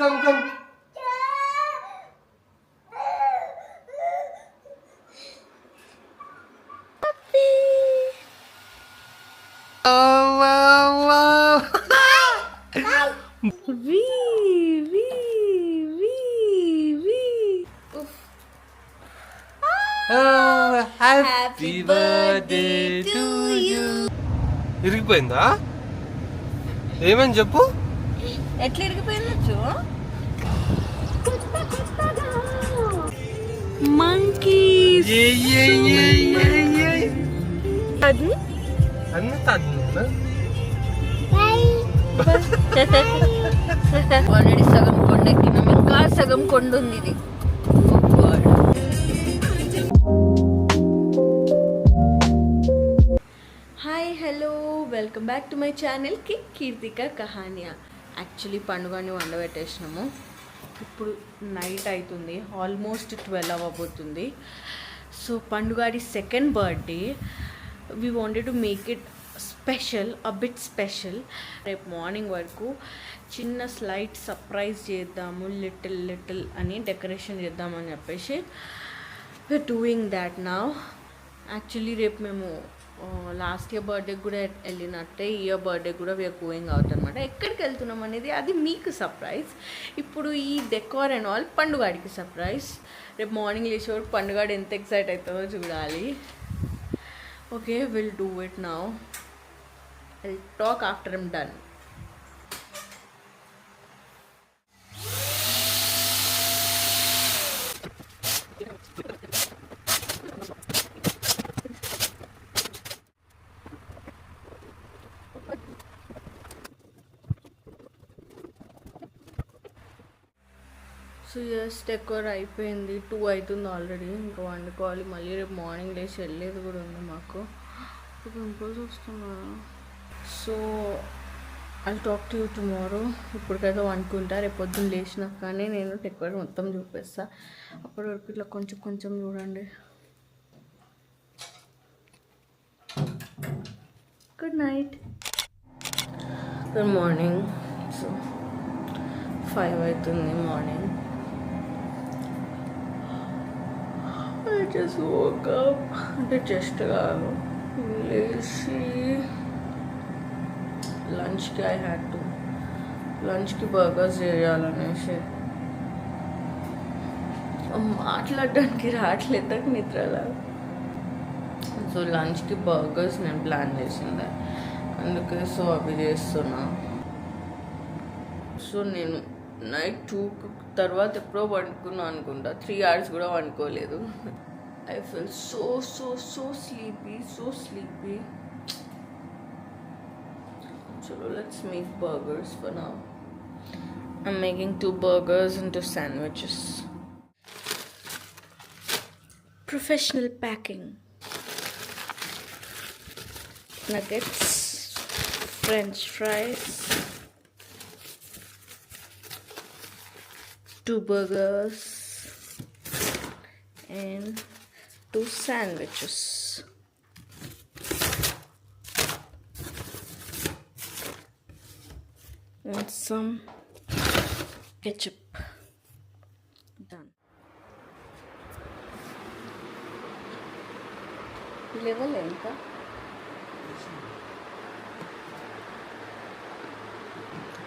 come. Oh, wow. Oh, happy birthday to you. ఇరిగిపోయిందా? ఏమని చెప్పు? ఎట్లా ఇరిగిపోయిందచ్చు? Monkeys. అది అంత అద్దా? ఆల్రెడీ సగం కొండ ఎక్కినాం, ఇంకా సగం కొండ ఉంది ఇది. Hi hello welcome back to my channel Keerthika Kahaniya. Actually పండుగని వండబెట్టేసినాము. ఇప్పుడు నైట్ అవుతుంది, ఆల్మోస్ట్ 12 అవ్వబోతుంది. సో పండుగాడి second birthday, we wanted to make it special, a bit special. రేపు మార్నింగ్ వరకు చిన్న స్లైట్ సర్ప్రైజ్ చేద్దాము, లిటిల్ అని డెకరేషన్ చేద్దామని చెప్పేసి we're doing that now. Actually రేపు మేము లాస్ట్ ఇయర్ బర్త్డేకి కూడా వెళ్ళినట్టే ఈ ఇయర్ బర్త్డే కూడా వీఆర్ గోయింగ్ అవుట్ అనమాట. ఎక్కడికి వెళ్తున్నాం అనేది అది మీకు సర్ప్రైజ్. ఇప్పుడు ఈ డెకార్ అండ్ ఆల్ పండుగాడికి సర్ప్రైజ్. రేపు మార్నింగ్ లేచేవాడు పండుగాడు ఎంత ఎక్సైట్ అవుతుందో చూడాలి. Okay, will do it now. I'll talk after I'm done. So yes, decor అయిపోయింది. 2 అవుతుంది ఆల్రెడీ. ఇంకా వండుకోవాలి. మళ్ళీ రేపు మార్నింగ్ లేచి వెళ్ళేది కూడా ఉంది మాకు. పింపుల్స్ వస్తున్నారు. So I talk to you tomorrow. ఇప్పటికైతే వండుకుంటా. రేపు పొద్దున్న లేచినాకనే నేను డెకోర్ మొత్తం చూపిస్తా. అప్పటి వరకు ఇట్లా కొంచెం చూడండి. Good night, good morning. So 5 అవుతుంది morning. I just woke up. అంటే జస్ట్ కాదు, లేచి లంచ్కి లంచ్కి బర్గర్స్ చేయాలనేసి మాట్లాడడానికి రావట్లేదు నిద్రలా. సో లంచ్కి బర్గర్స్ నేను ప్లాన్ చేసింది, అందుకే సో అవి చేస్తున్నా. సో నేను నైట్ 2 తర్వాత ఎప్పుడో వండుకున్నాను అనుకుంటా. 3 hours కూడా వండుకోలేదు. I feel so sleepy. చలో, let's make burgers for now. I'm making 2 burgers into sandwiches. Professional packing. Nuggets, French fries, 2 burgers and 2 sandwiches. And some ketchup. Done. Level ఎంత?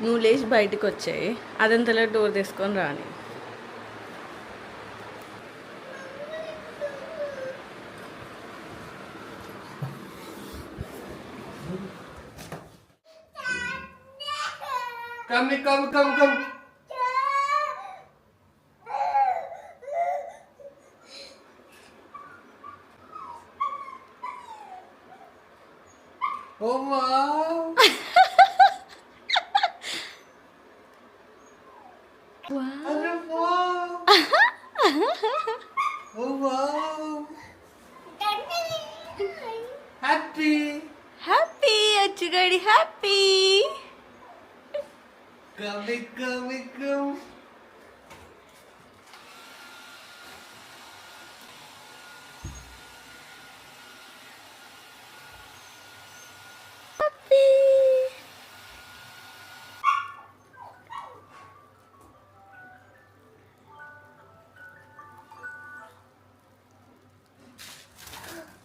నువ్వు లేచి బయటకు వచ్చాయి, అదంతలో డోర్ తీసుకొని రాని. Come. Oh wow. Wow. Oh wow. Happy అచ్చుగాడి happy. Come.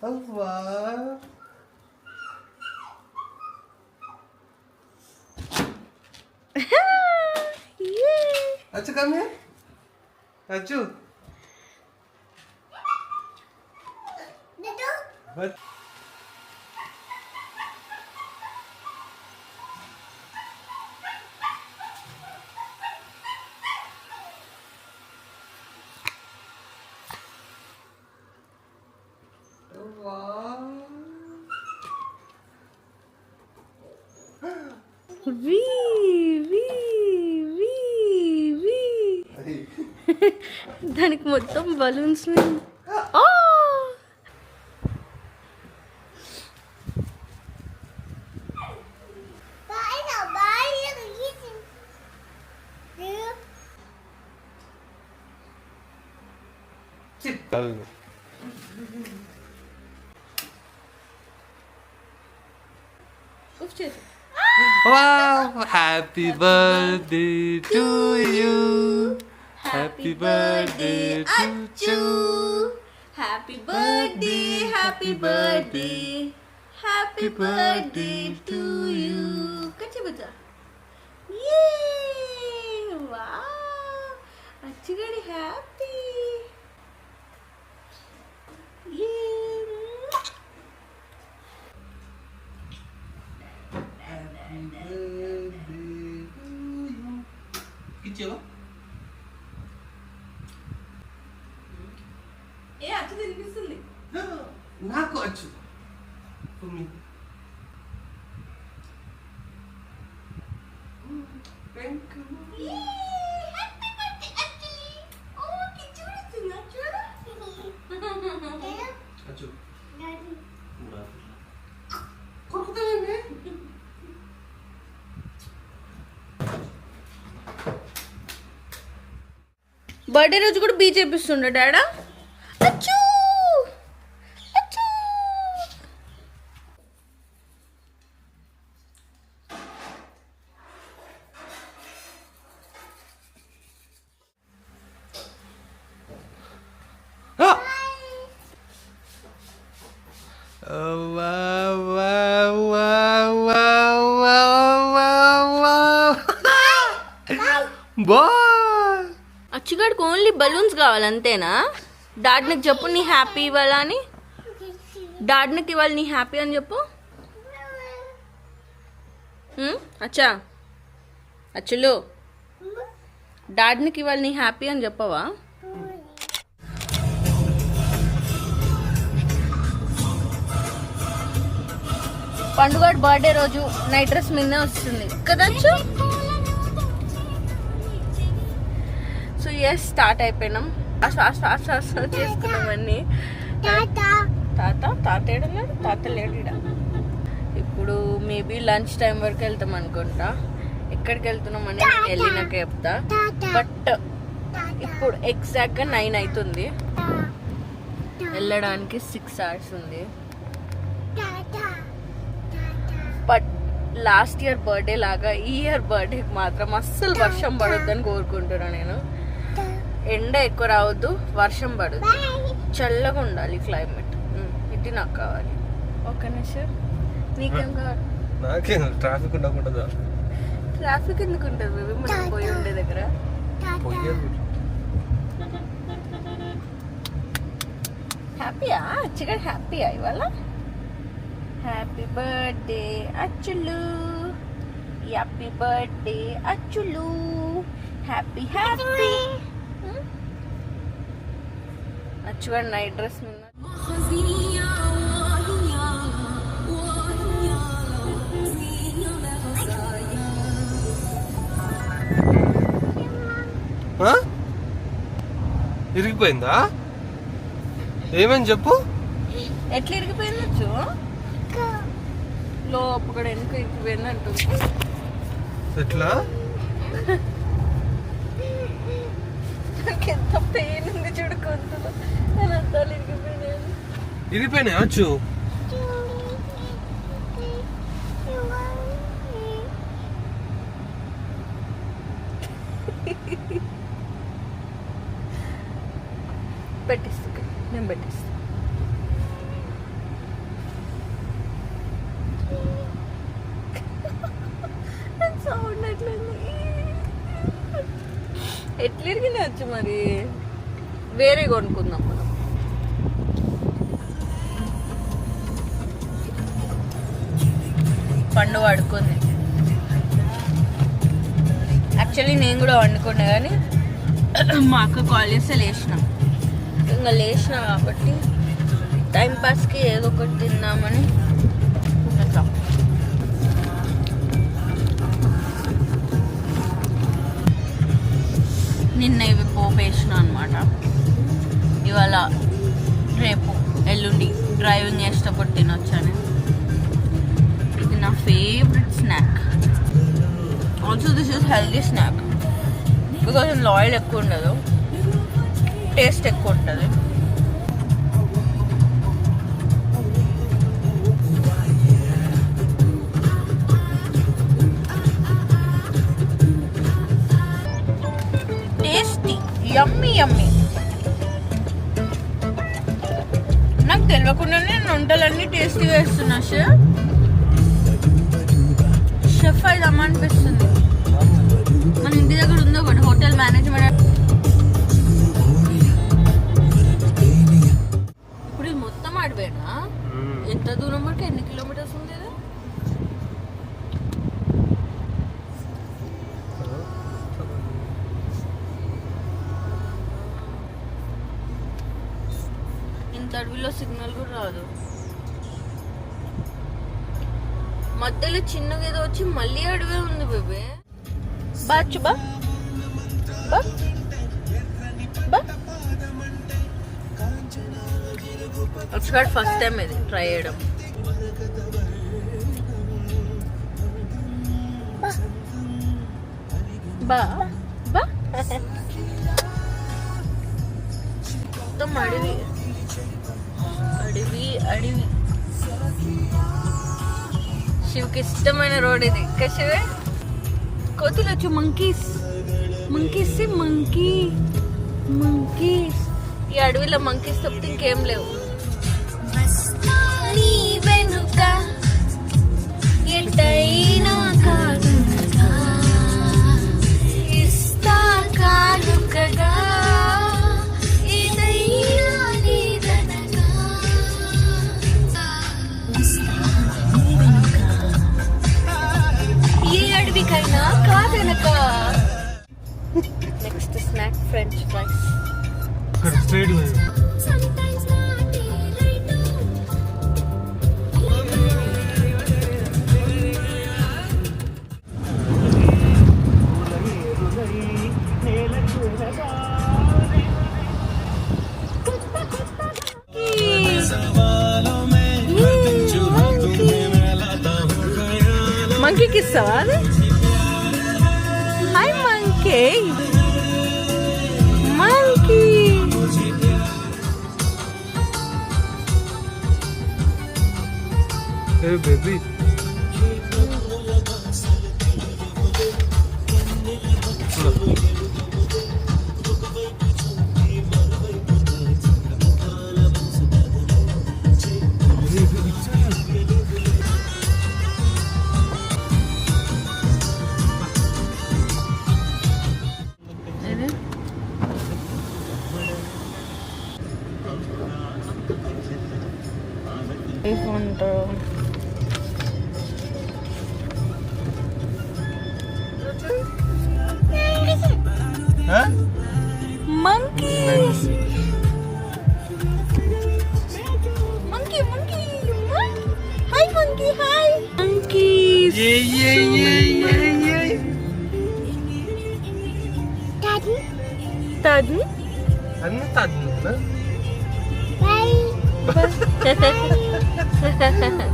Wow. Yay! Achu, come here. Achu. What? Wow. దానికి మొత్తం balloons Wow! Happy birthday to you. Happy birthday to you. Happy birthday, happy birthday, happy birthday to you. Kachi bacha. Yay! Wow! Achigadi happy. Yay! Happy birthday to you. Kichyo? ఏ అచ్చు తినిపిస్తుంది. నాకు వచ్చు. For me. Thank you. Happy birthday అచ్చి. ఓ కిచ్చుడుస్తుంది చూడు. అచ్చు. కొరుకుతావేమే? Birthday రోజు కూడా be చేపిస్తుండే డాడా. అచ్చు అచ్చు. Wow, wow, wow, wow, wow, wow, wow. Boy! అచ్చుగాడికి ఓన్లీ బలూన్స్ కావాలి అంతేనా? డాడీకి చెప్పు నీ హ్యాపీ ఇవ్వాలా అని. డాడీకి ఇవ్వాలి నీ హ్యాపీ అని చెప్పు. అచ్చా అచ్చులు డాడీకి ఇవ్వాలి నీ హ్యాపీ అని చెప్పవా? పండుగ బర్త్డే రోజు నైట్ డ్రెస్ మీదనే వస్తుంది కదా అచ్చు. సో ఎస్ స్టార్ట్ అయిపోయినాం. చేసుకున్నాం అన్ని. తాత ఏడన్నాడు? తాత లేడు ఈడ. ఇప్పుడు మేబీ లంచ్ టైం వరకు వెళ్తాం అనుకుంటా. ఎక్కడికి వెళ్తున్నామని నేను వెళ్ళినాక చెప్తా. బట్ ఇప్పుడు ఎగ్జాక్ట్గా 9 అవుతుంది. వెళ్ళడానికి 6 hours ఉంది. బట్ లాస్ట్ ఇయర్ బర్త్డే లాగా ఈ ఇయర్ బర్త్డేకి మాత్రం అస్సలు వర్షం పడొద్దని కోరుకుంటున్నాను నేను. ఎండ ఎక్కువ రావద్దు, వర్షం పడద్దు, చల్లగా ఉండాలి క్లైమేట్. ఇది నాకు కావాలి. ఓకేనా సార్? నీకేం కావాలి? నాకేం ట్రాఫిక్ ఉండకుండా. ట్రాఫిక్ ఎందుకు ఉంటుంది బేబీ మనం పోయి ఉండే దగ్గర? హ్యాపీయా? అచ్చగా హ్యాపీయా ఇవాళ? హ్యాపీ బర్త్డే అచ్చులు, హ్యాపీ బర్త్డే అచ్చులు, హ్యాపీ హ్యాపీ. అచ్చుగా నైట్ డ్రెస్ మీద ఇరిగిపోయిందా? ఏమని చెప్పు. ఎట్లా ఇరిగిపోయిందచ్చు? లోపు కూడా ఎందుకు ఇరిగిపోయింది అంటుంది. ఎట్లా? ఎంత పెయిన్ ఉంది చూడు కొంతలో. నేను అద్దాలు ఇరిగిపోయినాను. ఇరిగిపోయినా వచ్చు. పెట్టిస్తా, నేను పెట్టిస్తా. ఎట్లా వచ్చు మరి, వేరే కొనుక్కుందాం మనం. పండు పడుకుంది. యాక్చువల్లీ నేను కూడా వండుకున్నా కానీ మా అక్క కాల్ చేస్తే లేచిన. ఇంకా లేచిన కాబట్టి టైంపాస్కి ఏదో ఒకటి తిందామని అట్లా. నిన్న ఇవి పోపేసిన అనమాట. ఇవాళ రేపు ఎల్లుండి డ్రైవింగ్ చేసేటప్పుడు తినొచ్చని. ఇది నా favourite snack. Also this is healthy snack because ఇందులో ఆయిల్ ఎక్కువ ఉండదు, టేస్ట్ ఎక్కువ ఉంటుంది. టేస్టీ, యమ్మీ యమ్మీ. నాకు తెలియకుండానే నేను వంటలన్నీ టేస్టీ వేస్తున్నా. షెఫ్ అయిదమ్మా అనిపిస్తుంది. మన ఇంటి దగ్గర ఉందో ఒకటి హోటల్ మేనేజ్మెంట్. ఇప్పుడు ఇది మొత్తం ఆడిపోయినా ఎంత దూరం వరకు, ఎన్ని కిలోమీటర్స్ ఉంది? ఇంత అడవిలో సిగ్నల్ కూడా రాదు. మధ్యలో చిన్నగా ఏదో వచ్చి మళ్ళీ అడవే ఉంది బేబే. బాచు బా బా బా. ఒకసారి ఫస్ట్ టైం ఇది ట్రై చేయడం. బా బా. మొత్తం అడవి అడవి అడవి. శివకి ఇష్టమైన రోడ్ ఇది. కశివే కోతులు వచ్చు. Monkeys monkeys monkey monkeys. ఈ అడవిలో మంకీస్ తప్పితే ఇంకేం లేవు. వెనుక ఎటైనా కాదుగా ఇస్తా కాదుకగా కైనా కాదనక. Next snack french fries. మంకీకి ఇస్తావా అది? Hi monkey. Monkey a baby. Monkey! Monkey, monkey! Hi, monkey, hi! Monkeys! Yeah. Daddy? Daddy? Ano Daddy? Bye!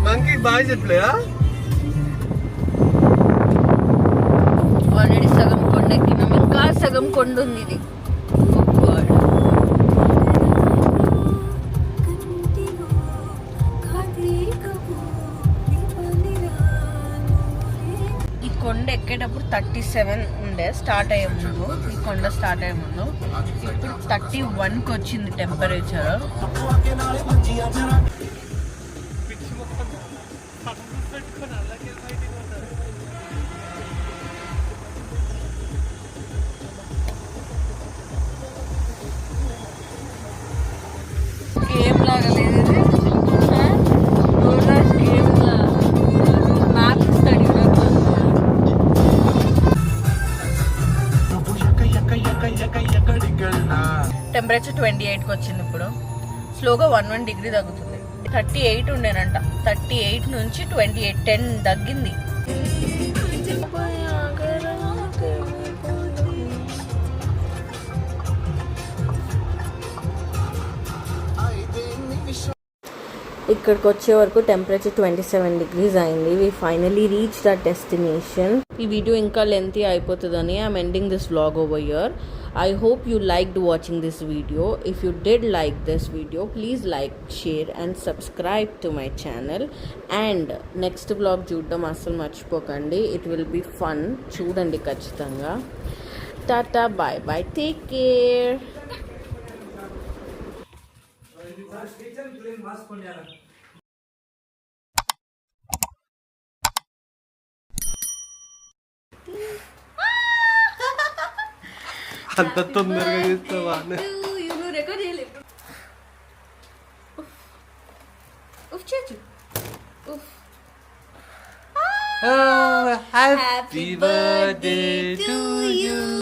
Monkey, bye చెప్పలేదా? ఆల్రెడీ సగం కొండ ఎక్కినాం, ఇంకా సగం కొండ ఉంది ఇది. ఈ కొండ ఎక్కేటప్పుడు 37 ఉండే స్టార్ట్ అయ్యే ముందు, ఈ కొండ స్టార్ట్ అయ్యే ముందు. ఇప్పుడు 31కి వచ్చింది టెంపరేచర్. లాగా లేదు రోడ్ ర్యాష్ గేమ్ మ్యాప్ ఇస్తాడు టెంపరేచర్ 28కి వచ్చింది ఇప్పుడు స్లోగా 1 డిగ్రీ తగ్గుతుంది 38 ఉండేనంట 38 నుంచి 28 10 తగ్గింది ఇక్కడికి వచ్చే వరకు టెంపరేచర్ 27 degrees అయింది వి ఫైనలీ రీచ్ ద డెస్టినేషన్ ఈ వీడియో ఇంకా లెంతీ అయిపోతుందని I'm ending this vlog over here I hope you liked watching this video. If you did like this video, please like, share and subscribe to my channel. And next vlog చూడడం అస్సలు మర్చిపోకండి. It will be fun. చూడండి ఖచ్చితంగా. Tata, bye bye. Take care. అంత తొందరగా చేస్తావా record చేయలేదు Happy birthday to you.